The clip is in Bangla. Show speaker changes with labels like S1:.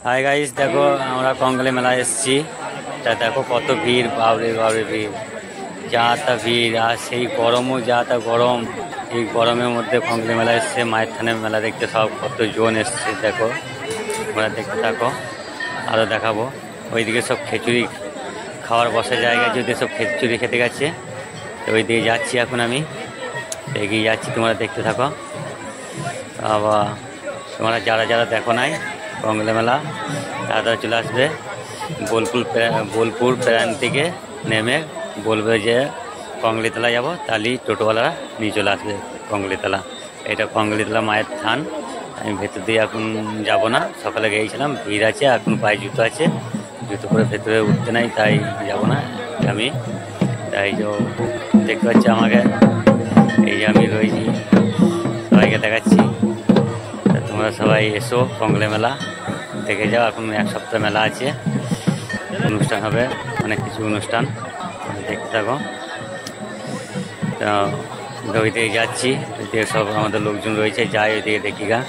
S1: হাই গাইস, দেখো আমরা কঙ্কালী মেলায় এসেছি। তা দেখো কত ভিড়, বাবরে বাবরে ভিড়, যা তা ভিড়। আর সেই গরমও যা তা গরম। এই গরমের মধ্যে কঙ্কালী মেলা এসছে, মায়ের থানের মেলা দেখতে সব কত জন এসছে। দেখো তোমরা দেখতে থাকো, আরও দেখাবো। ওইদিকে সব খিচুড়ি খাওয়ার বসার জায়গা, যদি সব খিচুড়ি খেতে গেছে। তো ওই দিকে যাচ্ছি এখন, আমি এগিয়ে যাচ্ছি, তোমরা দেখতে থাকো। আবার তোমরা যারা যারা দেখো নাই কঙ্কালী মেলা, তারা চলে আসবে বোলপুর প্রাণ থেকে নেমে বলবে যে কঙ্কালীতলা যাবো, তাহলেই টোটোওয়ালারা নিয়ে চলে আসবে কঙ্কালীতলা। এটা কঙ্কালীতলা মায়ের থান। আমি ভেতর দিয়ে এখন যাব না, সকালে গিয়েছিলাম, ভিড় আছে, এখন পায়ে জুতো আছে, জুতো করে ভেতরে উঠতে নাই, তাই যাব না আমি। তাই যে দেখতে পাচ্ছি আমাকে, এই যে আমি রয়েছি, সবাইকে দেখাচ্ছি। তোমরা সবাই এসো কঙ্কালী মেলা দেখে যাও। এখন এক সপ্তাহ মেলা আছে, অনুষ্ঠান হবে, অনেক কিছু অনুষ্ঠান, দেখতে থাকো। তো ওইদিকে যাচ্ছি, ওইদিকে সব আমাদের লোকজন রয়েছে, যাই ওইদিকে দেখি গা।